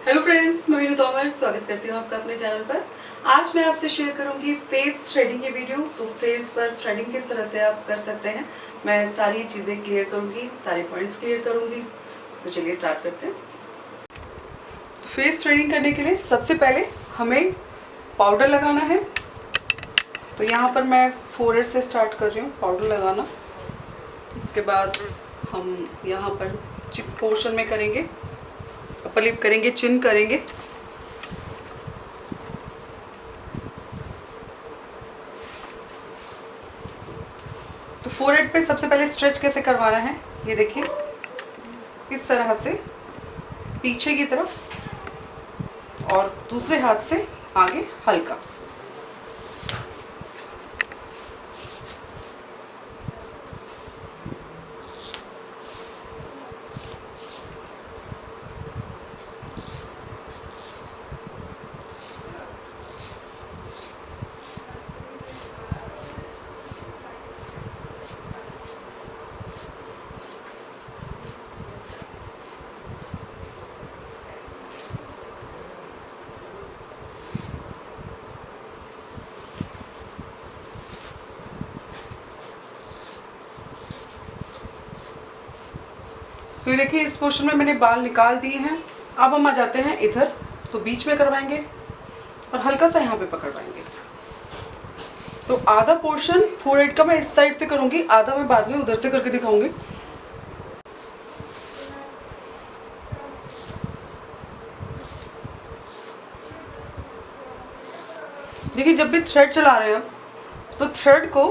Hello friends, मैं मीनू तोमर स्वागत करती हूँ आपका अपने चैनल पर। आज मैं आपसे शेयर करूँगी फेस थ्रेडिंग की वीडियो। तो फेस पर थ्रेडिंग किस तरह से आप कर सकते हैं, मैं सारी चीज़ें क्लियर करूँगी, सारे पॉइंट्स क्लियर करूँगी। तो चलिए स्टार्ट करते हैं। तो फेस थ्रेडिंग करने के लिए सबसे पहले हमें पाउडर लगाना है। तो यहाँ पर मैं फोरहेड से स्टार्ट कर रही हूँ पाउडर लगाना। इसके बाद हम यहाँ पर चिक पोर्शन में करेंगे, अपर लिप करेंगे, चिन करेंगे। तो फोरहेड पे सबसे पहले स्ट्रेच कैसे करवाना है, ये देखिए, इस तरह से पीछे की तरफ और दूसरे हाथ से आगे हल्का। तो ये देखिए, इस पोर्शन में मैंने बाल निकाल दिए हैं। अब हम आ जाते हैं इधर, तो बीच में करवाएंगे और हल्का सा यहाँ पे पकड़वाएंगे। तो आधा पोर्शन फोरहेड का मैं इस साइड से करूंगी, आधा मैं बाद में उधर से करके दिखाऊंगी। देखिए, जब भी थ्रेड चला रहे हैं तो थ्रेड को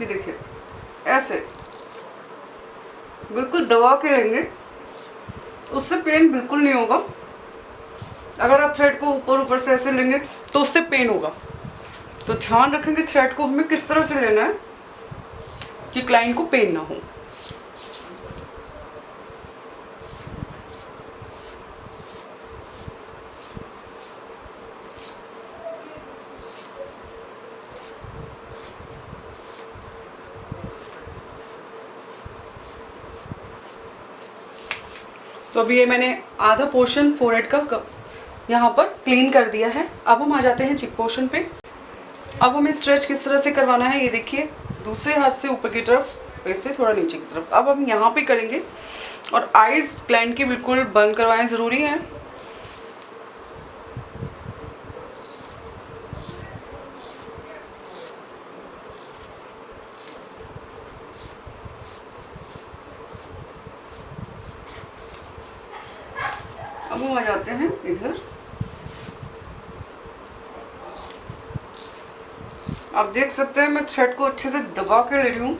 ये देखिए ऐसे बिल्कुल दबा के लेंगे, उससे पेन बिल्कुल नहीं होगा। अगर आप थ्रेड को ऊपर ऊपर से ऐसे लेंगे तो उससे पेन होगा। तो ध्यान रखेंगे थ्रेड को हमें किस तरह से लेना है कि क्लाइंट को पेन ना हो। तो अभी ये मैंने आधा पोर्शन फोरहेड का यहाँ पर क्लीन कर दिया है। अब हम आ जाते हैं चिक पोर्शन पे। अब हमें स्ट्रेच किस तरह से करवाना है, ये देखिए, दूसरे हाथ से ऊपर की तरफ, वैसे थोड़ा नीचे की तरफ। अब हम यहाँ पे करेंगे और आईज क्लाइंट की बिल्कुल बंद करवाएं, ज़रूरी है। अब हम आ जाते हैं इधर। आप देख सकते हैं मैं थ्रेड को अच्छे से दबा के ले रही हूँ,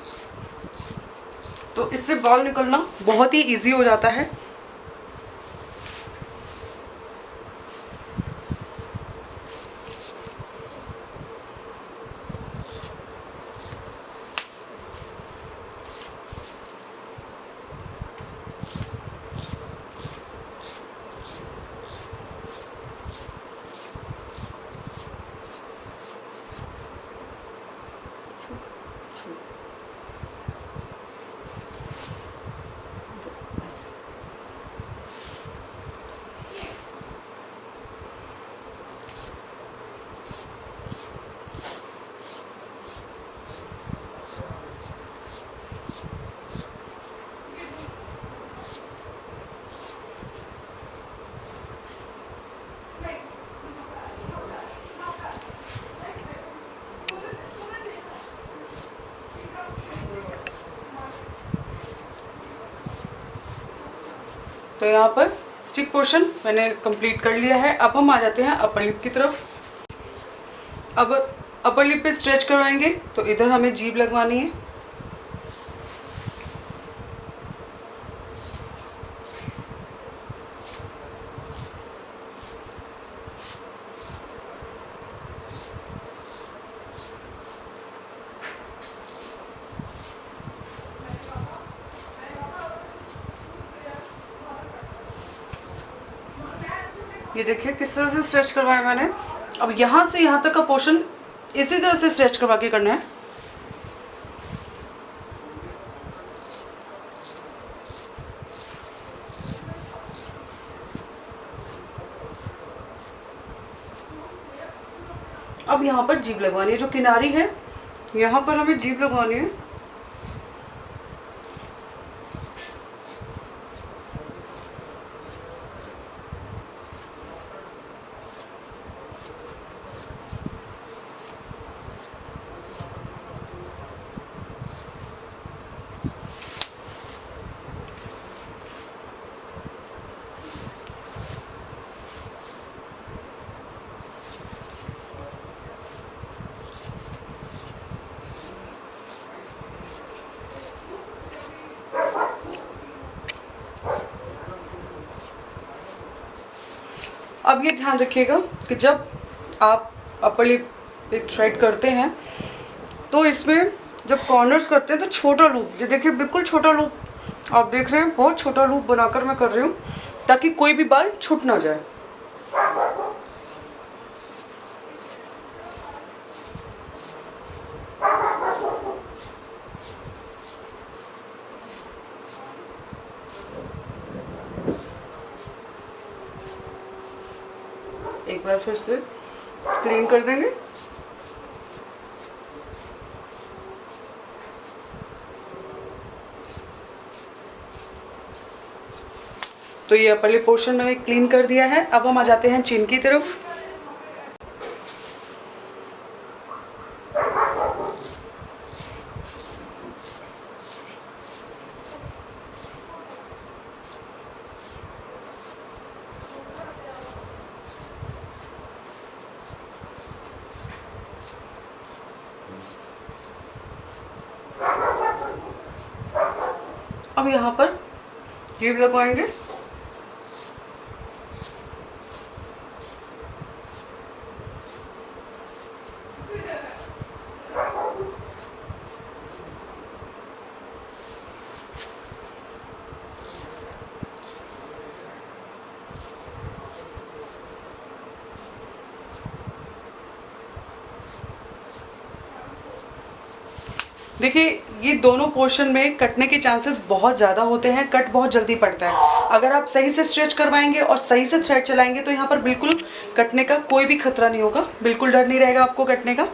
तो इससे बाल निकलना बहुत ही इजी हो जाता है। तो यहाँ पर चिक पोर्शन मैंने कंप्लीट कर लिया है। अब हम आ जाते हैं अपर लिप की तरफ। अब अपर लिप पे स्ट्रेच करवाएंगे, तो इधर हमें जीभ लगवानी है। ये देखिए किस तरह से स्ट्रेच करवाया मैंने। अब यहाँ से यहाँ तक का पोर्शन इसी तरह से स्ट्रेच करवा के करना है। अब यहाँ पर जीभ लगवानी है, जो किनारी है यहाँ पर हमें जीभ लगवानी है। अब ये ध्यान रखिएगा कि जब आप अपर लिप पे थ्रेड करते हैं तो इसमें जब कॉर्नर्स करते हैं तो छोटा लूप, ये देखिए बिल्कुल छोटा लूप आप देख रहे हैं, बहुत छोटा लूप बनाकर मैं कर रही हूँ ताकि कोई भी बाल छूट ना जाए। एक बार फिर से क्लीन कर देंगे। तो ये अपर लिप पोर्शन मैंने क्लीन कर दिया है। अब हम आ जाते हैं चिन की तरफ। अब यहाँ पर जीभ लगवाएंगे। देखिए ये दोनों पोर्शन में कटने के चांसेस बहुत ज़्यादा होते हैं, कट बहुत जल्दी पड़ता है। अगर आप सही से स्ट्रेच करवाएंगे और सही से थ्रेड चलाएंगे तो यहाँ पर बिल्कुल कटने का कोई भी खतरा नहीं होगा, बिल्कुल डर नहीं रहेगा आपको कटने का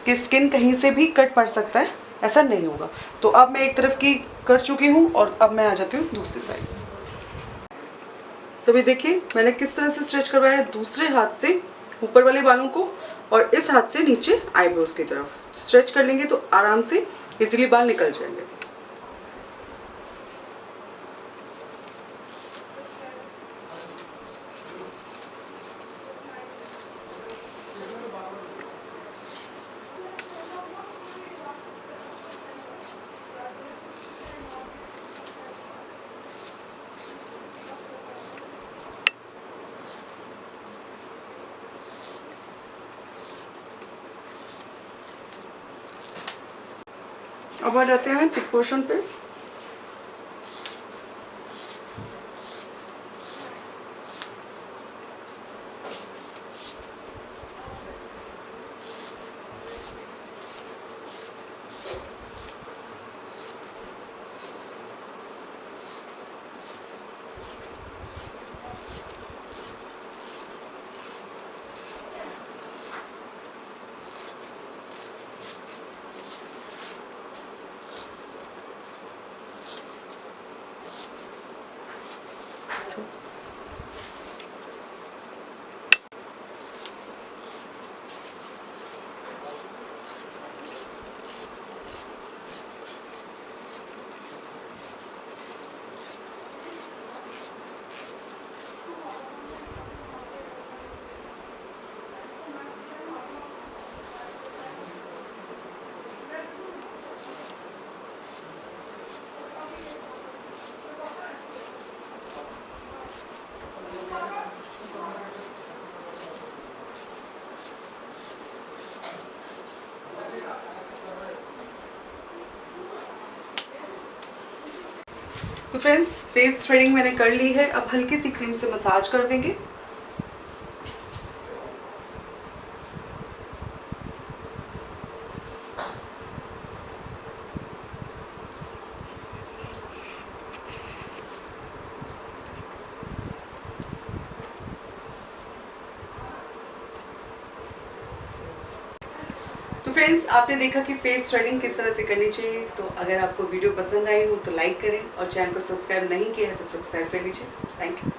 कि स्किन कहीं से भी कट पड़ सकता है, ऐसा नहीं होगा। तो अब मैं एक तरफ की कर चुकी हूँ और अब मैं आ जाती हूँ दूसरी साइड। तो अभी देखिए मैंने किस तरह से स्ट्रेच करवाया है, दूसरे हाथ से ऊपर वाले बालों को और इस हाथ से नीचे आईब्रोज की तरफ स्ट्रेच कर लेंगे तो आराम से इजीली बाल निकल जाएंगे। अब आ जाते हैं चिक पोर्शन पे। तो फ्रेंड्स फेस थ्रेडिंग मैंने कर ली है, अब हल्की सी क्रीम से मसाज कर देंगे। फ्रेंड्स, आपने देखा कि फेस थ्रेडिंग किस तरह से करनी चाहिए। तो अगर आपको वीडियो पसंद आई हो तो लाइक करें और चैनल को सब्सक्राइब नहीं किया है तो सब्सक्राइब कर लीजिए। Thank you.